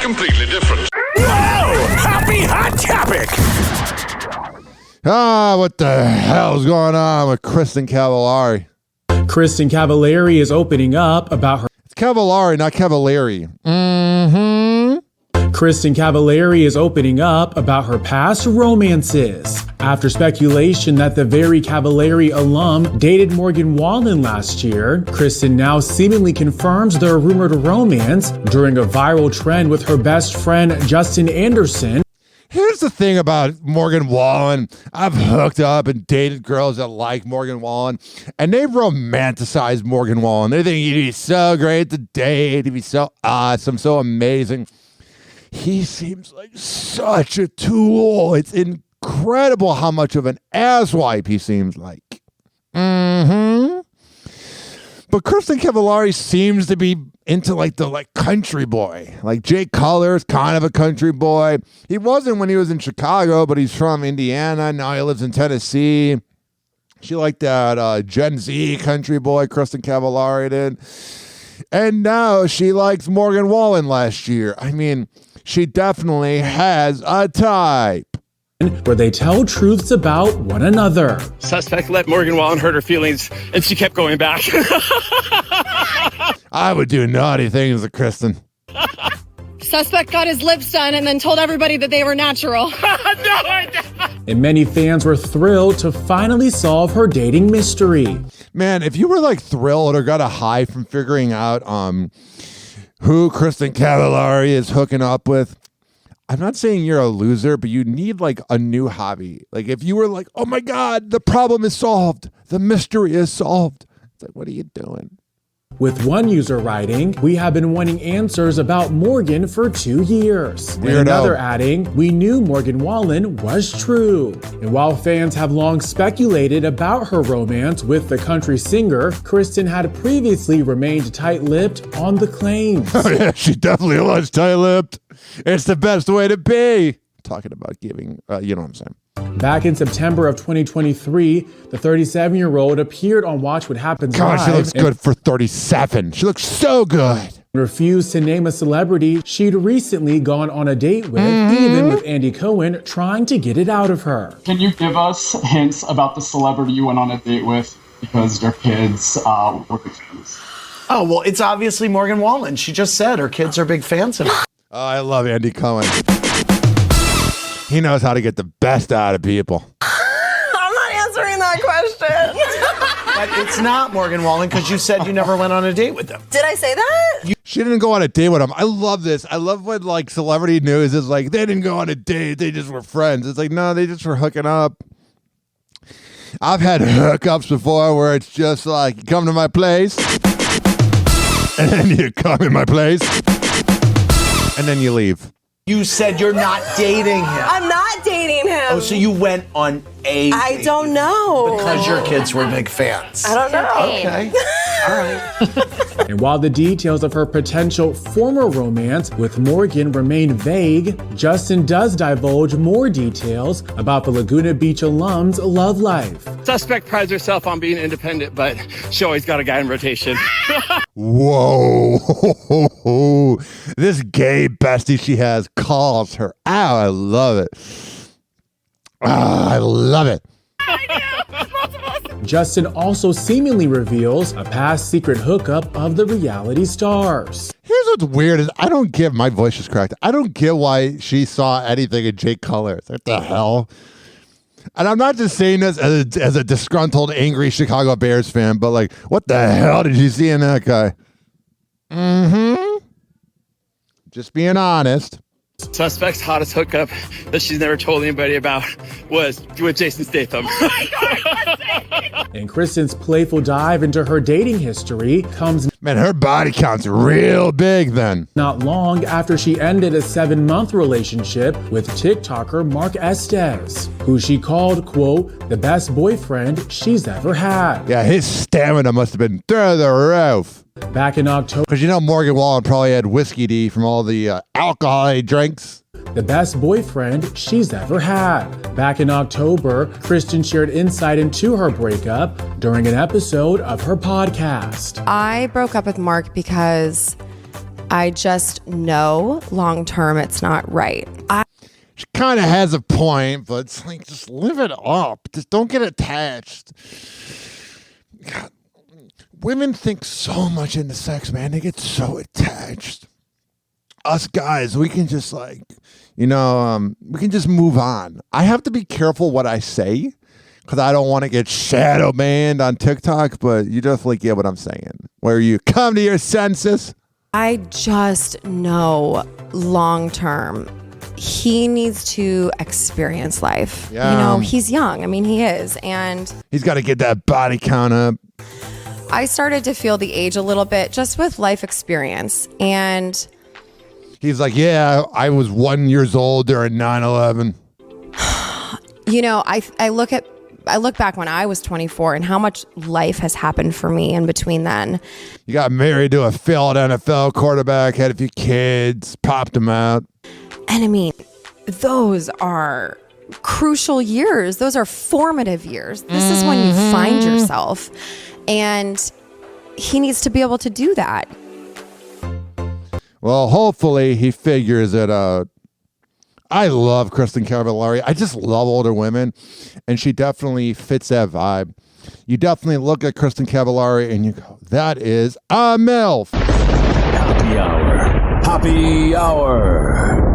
completely different. Whoa! Happy Hot Topic! What the hell's going on with Kristin Cavallari? Kristin Cavallari is opening up about her. It's Cavallari, not Cavallari. Kristin Cavallari is opening up about her past romances. After speculation that the very Cavallari alum dated Morgan Wallen last year, Kristin now seemingly confirms their rumored romance during a viral trend with her best friend Justin Anderson. Here's the thing about Morgan Wallen. I've hooked up and dated girls that like Morgan Wallen, and they romanticize Morgan Wallen. They think he'd be so great to date. He'd be so awesome, so amazing. He seems like such a tool. It's incredible how much of an asswipe he seems like. But Kristin Cavallari seems to be into the country boy. Like Jake Color's kind of a country boy. He wasn't when he was in Chicago, but he's from Indiana. Now he lives in Tennessee. She liked that Gen Z country boy Kristin Cavallari did. And now she likes Morgan Wallen last year. I mean, she definitely has a type. Where they tell truths about one another. Suspect let Morgan Wallen hurt her feelings, and she kept going back. I would do naughty things to Kristin. Suspect got his lips done and then told everybody that they were natural. And many fans were thrilled to finally solve her dating mystery. Man, if you were thrilled or got a high from figuring out who Kristin Cavallari is hooking up with, I'm not saying you're a loser, but you need a new hobby. If you were oh my God, the problem is solved. The mystery is solved. It's what are you doing? With one user writing, we have been wanting answers about Morgan for 2 years. And another adding, we knew Morgan Wallen was true. And while fans have long speculated about her romance with the country singer, Kristin had previously remained tight-lipped on the claims. Oh yeah, she definitely was tight-lipped. It's the best way to be. Talking about giving, you know what I'm saying. Back in September of 2023, the 37-year-old appeared on Watch What Happens God, Live. she looks good for 37. She looks so good. Refused to name a celebrity she'd recently gone on a date with, even with Andy Cohen trying to get it out of her. Can you give us hints about the celebrity you went on a date with because your kids were big fans? Oh, well, it's obviously Morgan Wallen. She just said her kids are big fans of her. Oh, I love Andy Cohen. He knows how to get the best out of people. I'm not answering that question. But it's not Morgan Wallen because you said you never went on a date with them. Did I say that? She didn't go on a date with him. I love this. I love when celebrity news is they didn't go on a date. They just were friends. It's no, they just were hooking up. I've had hookups before where it's just you come to my place and then you come in my place and then you leave. You said you're not dating him. I'm not dating him. Oh, so you went on a date. I don't know. Because your kids were big fans. I don't know. Okay. All right. And while the details of her potential former romance with Morgan remain vague, Justin does divulge more details about the Laguna Beach alum's love life. Suspect prides herself on being independent, but she always got a guy in rotation. Whoa. This gay bestie she has calls her out. I love it. I love it. Justin also seemingly reveals a past secret hookup of the reality stars. Here's what's weird is I don't get, my voice is cracked. I don't get why she saw anything in Jake Colors. What the hell? And I'm not just saying this as a disgruntled, angry Chicago Bears fan, but what the hell did you see in that guy? Just being honest. Suspect's hottest hookup that she's never told anybody about was with Jason Statham. And Kristin's playful dive into her dating history comes Man, her body count's real big then. not long after she ended a 7-month relationship with TikToker Mark Estes, who she called, quote, the best boyfriend she's ever had. Yeah, his stamina must have been through the roof. Back in October, Because Morgan Wallen probably had whiskey D from all the alcohol he drinks. the best boyfriend she's ever had. Back in October, Kristin shared insight into her breakup during an episode of her podcast. I broke up with Mark because I just know long term it's not right. She kind of has a point, but it's like, just live it up. Just don't get attached. God, women think so much into sex, man. They get so attached. Us guys, we can just like, we can just move on. I have to be careful what I say because I don't want to get shadow banned on TikTok, but you definitely get what I'm saying. Where you come to your senses. I just know long term he needs to experience life. Yeah. He's young. I mean, he is. And he's got to get that body count up. I started to feel the age a little bit just with life experience. And he's like, yeah, I was 1 year old during 9/11. I look back when I was 24 and how much life has happened for me in between then. You got married to a failed NFL quarterback, had a few kids, popped them out. And I mean, those are crucial years. Those are formative years. This is when you find yourself. And he needs to be able to do that. Well, hopefully he figures it out. I love Kristin Cavallari. I just love older women, and she definitely fits that vibe. You definitely look at Kristin Cavallari and you go, that is a MILF. Happy hour. Happy hour.